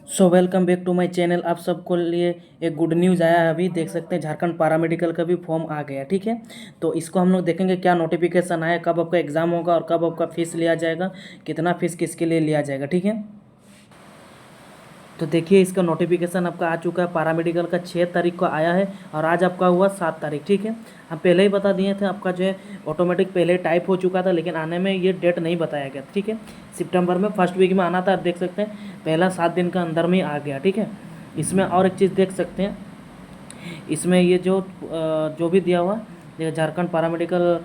So welcome back to my channel. आप सबको लिए एक गुड न्यूज़ आया है। अभी देख सकते हैं झारखंड पैरामेडिकल का भी फॉर्म आ गया, ठीक है। तो इसको हम लोग देखेंगे क्या नोटिफिकेशन आया, कब आपका एग्ज़ाम होगा और कब आपका फ़ीस लिया जाएगा, कितना फ़ीस किसके लिए लिया जाएगा, ठीक है। तो देखिए इसका नोटिफिकेशन आपका आ चुका है। पैरामेडिकल का 6 तारीख को आया है और आज आपका हुआ 7 तारीख, ठीक है। हम पहले ही बता दिए थे आपका जो है ऑटोमेटिक पहले टाइप हो चुका था, लेकिन आने में ये डेट नहीं बताया गया, ठीक है। सितंबर में फर्स्ट वीक में आना था। देख सकते हैं पहला 7 दिन का अंदर में ही आ गया, ठीक है। इसमें और एक चीज़ देख सकते हैं, इसमें ये जो भी दिया हुआ ये झारखंड पैरामेडिकल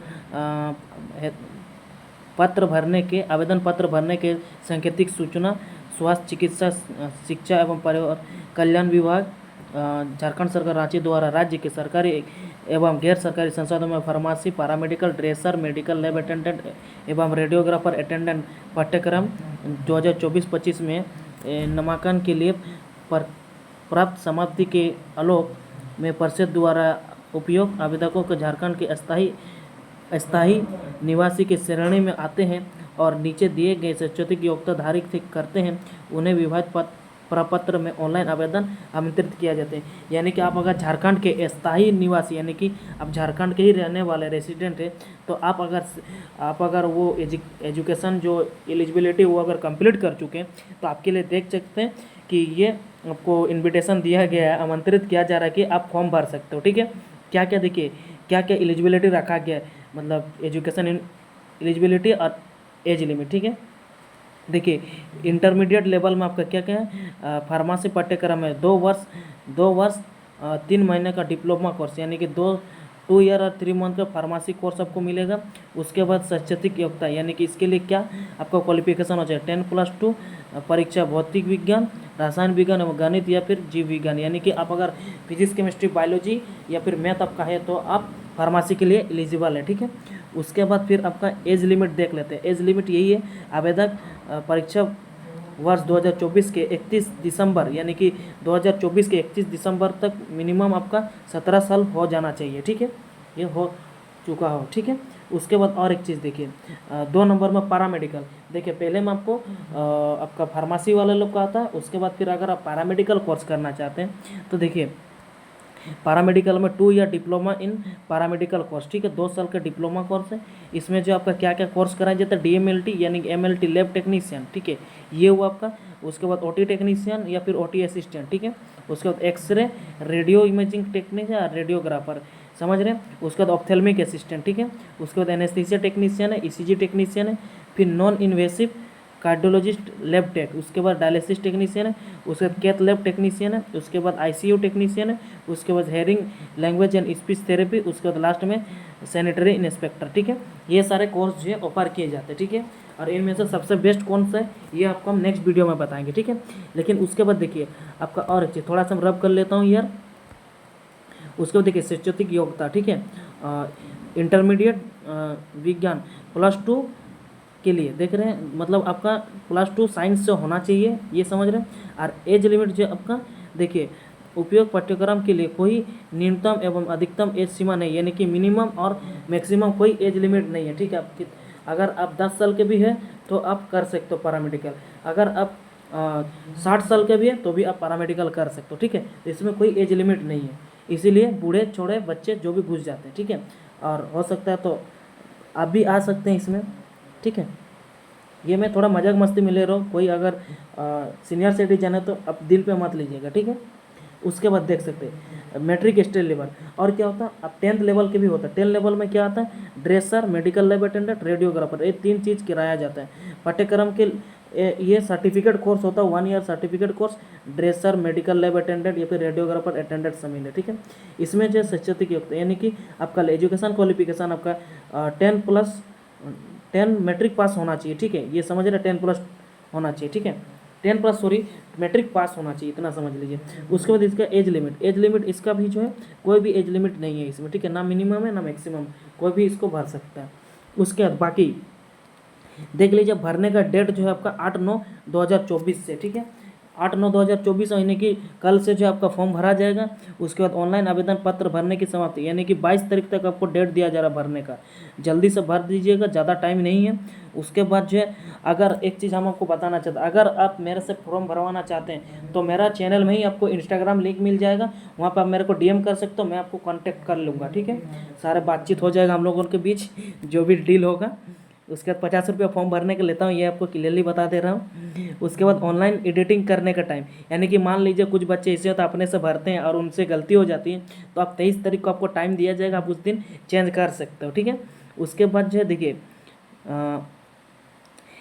पत्र भरने के आवेदन पत्र भरने के सांकेतिक सूचना स्वास्थ्य चिकित्सा शिक्षा एवं परिवार कल्याण विभाग झारखंड सरकार रांची द्वारा राज्य के सरकारी एवं गैर सरकारी संस्थानों में pharmacy paramedical dresser medical lab attendant एवं रेडियोग्राफर अटेंडेंट पाठ्यक्रम 2024-25 में नामांकन के लिए प्राप्त समाप्ति के आलोक में परिषद द्वारा उपयोग आवेदकों को झारखंड के अस्थायी निवासी की श्रेणी में आते हैं और नीचे दिए गए शैक्षणिक योग्यता धारित करते हैं, उन्हें विभाग प्रपत्र में ऑनलाइन आवेदन आमंत्रित किया जाते हैं। यानी कि आप अगर झारखंड के अस्थायी निवासी यानी कि आप झारखंड के ही रहने वाले रेसिडेंट हैं, तो आप अगर वो एजुकेशन जो एलिजिबिलिटी वो अगर कंप्लीट कर चुके हैं, तो आपके लिए देख सकते हैं कि ये आपको इन्विटेशन दिया गया है, आमंत्रित किया जा रहा है कि आप फॉर्म भर सकते हो, ठीक है। क्या क्या देखिए क्या क्या एलिजिबिलिटी रखा गया है, मतलब एजुकेशन एलिजिबिलिटी और एज लिमिट, ठीक है। देखिए इंटरमीडिएट लेवल में आपका क्या क्या है, फार्मेसी पाठ्यक्रम है 2 वर्ष 3 महीने का डिप्लोमा कोर्स यानी कि 2 ईयर और 3 मंथ का फार्मेसी कोर्स आपको मिलेगा। उसके बाद शैक्षणिक योग्यता यानी कि इसके लिए क्या आपका क्वालिफिकेशन हो जाए 10+2 परीक्षा भौतिक विज्ञान रसायन विज्ञान एवं गणित या फिर जीव विज्ञान, यानी कि आप अगर फिजिक्स केमिस्ट्री बायोलॉजी या फिर मैथ आपका है तो आप फार्मेसी के लिए एलिजिबल है, ठीक है। उसके बाद फिर आपका एज लिमिट देख लेते हैं। एज लिमिट यही है, आवेदक परीक्षा वर्ष 2024 के 31 दिसंबर यानी कि 2024 के 31 दिसंबर तक मिनिमम आपका 17 साल हो जाना चाहिए, ठीक है। ये हो चुका हो, ठीक है। उसके बाद और एक चीज़ देखिए 2 नंबर में पैरामेडिकल। देखिए पहले में आपको आपका फार्मेसी वाले लोग का आता है, उसके बाद फिर अगर आप पैरामेडिकल कोर्स करना चाहते हैं तो देखिए पैरामेडिकल में 2 year diploma in paramedical course, ठीक है। 2 साल का डिप्लोमा कोर्स है। इसमें जो आपका क्या क्या कोर्स कराया जाता है DMLT यानी MLT लैब टेक्नीशियन, ठीक है, ये हुआ आपका। उसके बाद OT टेक्नीशियन या फिर OT असिस्टेंट, ठीक है। उसके बाद x-ray radio imaging technician radiographer, समझ रहे हैं। उसके बाद ऑप्थेल्मिक असिस्टेंट, ठीक है। उसके बाद एनेस्थीसिया टेक्नीशियन है, ECG टेक्नीशियन है, फिर non invasive cardiologist lab tech, उसके बाद डायलिसिस टेक्नीशियन है, उसके बाद कैथ लैब टेक्नीशियन है, उसके बाद ICU टेक्नीशियन है, उसके बाद hearing language and speech therapy, उसके बाद लास्ट में सैनिटरी इंस्पेक्टर, ठीक है। ये सारे कोर्स जो है ऑफर किए जाते हैं, ठीक है। और इनमें से सबसे बेस्ट कौन सा है ये आपको हम नेक्स्ट वीडियो में बताएंगे, ठीक है। लेकिन उसके बाद देखिए आपका और एक चीज़ थोड़ा सा हम रब कर लेता हूँ यार। उसके बाद देखिए शैक्षणिक योग्यता, ठीक है, इंटरमीडिएट विज्ञान +2 के लिए देख रहे हैं, मतलब आपका +2 साइंस से होना चाहिए, ये समझ रहे हैं। और एज लिमिट जो आपका देखिए उपयोग पाठ्यक्रम के लिए कोई न्यूनतम एवं अधिकतम एज सीमा नहीं, यानी कि मिनिमम और मैक्सिमम कोई एज लिमिट नहीं है, ठीक है। आप अगर आप 10 साल के भी हैं तो आप कर सकते हो पैरामेडिकल, अगर आप 60 साल के भी हैं तो भी आप पैरामेडिकल कर सकते हो, ठीक है। इसमें कोई एज लिमिट नहीं है, इसीलिए बूढ़े छोड़े बच्चे जो भी घुस जाते हैं, ठीक है। और हो सकता है तो आप भी आ सकते हैं इसमें, ठीक है। ये मैं थोड़ा मजाक मस्ती में ले रहा हूँ, कोई अगर सीनियर सिटीजन है तो अब दिल पे मत लीजिएगा, ठीक है। उसके बाद देख सकते हैं मैट्रिक स्टेट लेवल, और क्या होता है अब 10th लेवल के भी होता है। 10 लेवल में क्या आता है, dresser medical lab attendant radiographer, ये 3 चीज़ कराया जाता है पाठ्यक्रम के। ये सर्टिफिकेट कोर्स होता है 1 year certificate course, dresser medical lab attendant या फिर रेडियोग्राफर अटेंडेंट शामिल है, ठीक है। इसमें जो शैक्षणिक योग्यता यानी कि आपका एजुकेशन क्वालिफिकेशन आपका 10 मैट्रिक पास होना चाहिए, ठीक है। ये समझ रहे 10+ होना चाहिए, ठीक है। 10+ सॉरी मैट्रिक पास होना चाहिए, इतना समझ लीजिए। उसके बाद इसका एज लिमिट इसका भी जो है कोई भी एज लिमिट नहीं है इसमें, ठीक है, ना मिनिमम है ना मैक्सिमम, कोई भी इसको भर सकता है। उसके बाद बाकी देख लीजिए भरने का डेट जो है आपका 8/9/2024 से, ठीक है। 8/9/2024 यानी कि कल से जो आपका फॉर्म भरा जाएगा। उसके बाद ऑनलाइन आवेदन पत्र भरने की समाप्ति यानी कि 22 तारीख तक आपको डेट दिया जा रहा है भरने का। जल्दी से भर दीजिएगा, ज़्यादा टाइम नहीं है। उसके बाद जो है, अगर एक चीज़ हम आपको बताना चाहते हैं, अगर आप मेरे से फॉर्म भरवाना चाहते हैं तो मेरा चैनल में ही आपको इंस्टाग्राम लिंक मिल जाएगा, वहाँ पर आप मेरे को डीएम कर सकते हो, मैं आपको कांटेक्ट कर लूँगा, ठीक है। सारे बातचीत हो जाएगा हम लोगों के बीच, जो भी डील होगा। उसके बाद 50 रुपया फॉर्म भरने के लेता हूँ, ये आपको क्लियरली बता दे रहा हूँ। उसके बाद ऑनलाइन एडिटिंग करने का टाइम, यानी कि मान लीजिए कुछ बच्चे ऐसे होते हैं अपने से भरते हैं और उनसे गलती हो जाती है, तो आप 23 तारीख को आपको टाइम दिया जाएगा, आप उस दिन चेंज कर सकते हो, ठीक है। उसके बाद जो है देखिए,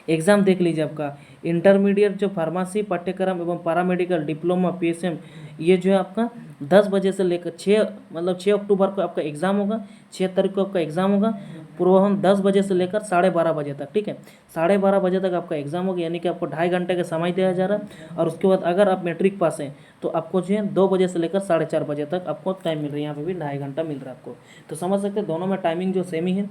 एग्ज़ाम देख लीजिए आपका इंटरमीडिएट जो फार्मेसी पाठ्यक्रम एवं पैरामेडिकल डिप्लोमा पीएसएम, ये जो है आपका 10 बजे से लेकर 6 अक्टूबर को आपका एग्ज़ाम होगा, 6 तारीख को आपका एग्ज़ाम होगा, पूर्वाह्न 10 बजे से लेकर 12:30 बजे तक, ठीक है। 12:30 बजे तक आपका एग्ज़ाम होगा, यानी कि आपको 2.5 घंटे का समय दिया जा रहा है। और उसके बाद अगर आप मैट्रिक पास हैं तो आपको जो है 2 बजे से लेकर 4:30 बजे तक आपको टाइम मिल रहा है, यहाँ पे भी 2.5 घंटा मिल रहा है आपको। तो समझ सकते हैं दोनों में टाइमिंग जो सेम ही है,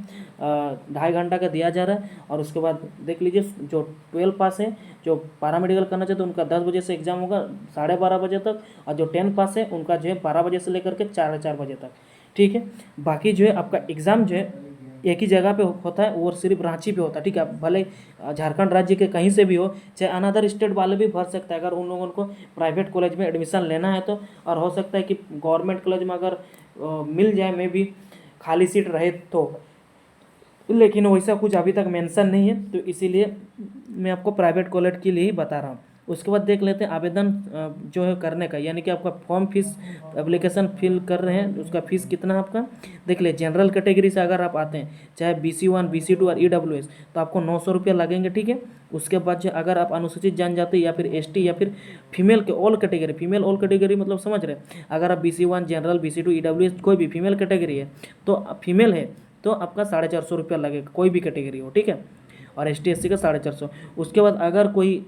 2.5 घंटा का दिया जा रहा है। और उसके बाद देख लीजिए, जो 12 पास है, जो पैरामेडिकल करना चाहते हैं उनका 10 बजे से एग्ज़ाम होगा 12:30 बजे तक, और जो 10 पास है उनका जो है 12 बजे से लेकर के 4:30 बजे तक, ठीक है। बाकी जो है आपका एग्ज़ाम जो है एक ही जगह पे होता है, और सिर्फ रांची पे होता है, ठीक है। भले झारखंड राज्य के कहीं से भी हो, चाहे अनदर स्टेट वाले भी भर सकते हैं, अगर उन लोगों को प्राइवेट कॉलेज में एडमिशन लेना है तो। और हो सकता है कि गवर्नमेंट कॉलेज में अगर मिल जाए, में भी खाली सीट रहे तो, लेकिन वैसा कुछ अभी तक मेंशन नहीं है, तो इसीलिए मैं आपको प्राइवेट कॉलेज के लिए ही बता रहा हूँ। उसके बाद देख लेते हैं आवेदन जो है करने का, यानी कि आपका फॉर्म फीस, एप्लीकेशन फिल कर रहे हैं, उसका फीस कितना है आपका देख ले। जनरल कैटेगरी से अगर आप आते हैं, चाहे BC1 BC2 और EWS, तो आपको 900 रुपया लगेंगे, ठीक है। उसके बाद जो अगर आप अनुसूचित जनजाति या फिर ST या फिर फीमेल के all category, female all category मतलब समझ रहे हैं, अगर आप BC1 जनरल BC2 EWS कोई भी फीमेल कैटेगरी है, तो फीमेल है तो आपका 450 रुपया लगेगा, कोई भी कैटेगरी हो, ठीक है। और ST SC का 450। उसके बाद अगर कोई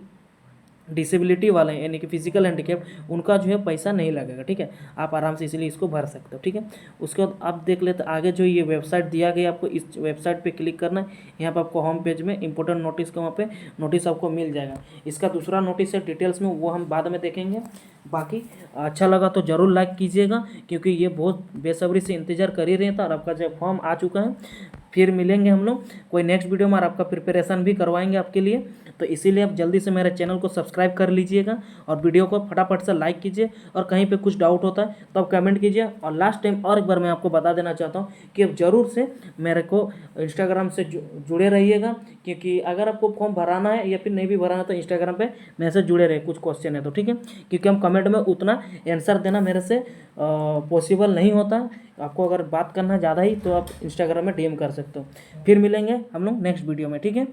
डिसेबिलिटी वाले हैं, यानी कि फिजिकल हैंडीकैप, उनका जो है पैसा नहीं लगेगा, ठीक है। आप आराम से इसीलिए इसको भर सकते हो, ठीक है। उसके बाद आप देख लेते आगे जो ये वेबसाइट दिया गया, आपको इस वेबसाइट पे क्लिक करना है। यहाँ पे आपको होम पेज में इंपॉर्टेंट नोटिस का वहाँ पे नोटिस आपको मिल जाएगा। इसका दूसरा नोटिस है डिटेल्स में, वो हम बाद में देखेंगे। बाकी अच्छा लगा तो ज़रूर लाइक कीजिएगा, क्योंकि ये बहुत बेसब्री से इंतज़ार कर ही रहे था, और आपका जो फॉर्म आ चुका है। फिर मिलेंगे हम लोग कोई नेक्स्ट वीडियो में, और आपका प्रिपरेशन भी करवाएंगे आपके लिए। तो इसीलिए आप जल्दी से मेरे चैनल को सब्सक्राइब कर लीजिएगा, और वीडियो को फटाफट से लाइक कीजिए। और कहीं पे कुछ डाउट होता है तो आप कमेंट कीजिए। और लास्ट टाइम और एक बार मैं आपको बता देना चाहता हूँ कि आप ज़रूर से मेरे को इंस्टाग्राम से जुड़े रहिएगा, क्योंकि अगर आपको फॉर्म भराना है या फिर नहीं भी भराना तो इंस्टाग्राम पे मेरे से जुड़े रहे, कुछ क्वेश्चन है तो, ठीक है। क्योंकि हम कमेंट में उतना आंसर देना मेरे से पॉसिबल नहीं होता। आपको अगर बात करना ज़्यादा ही तो आप इंस्टाग्राम में DM कर सकते हो। फिर मिलेंगे हम लोग नेक्स्ट वीडियो में, ठीक है।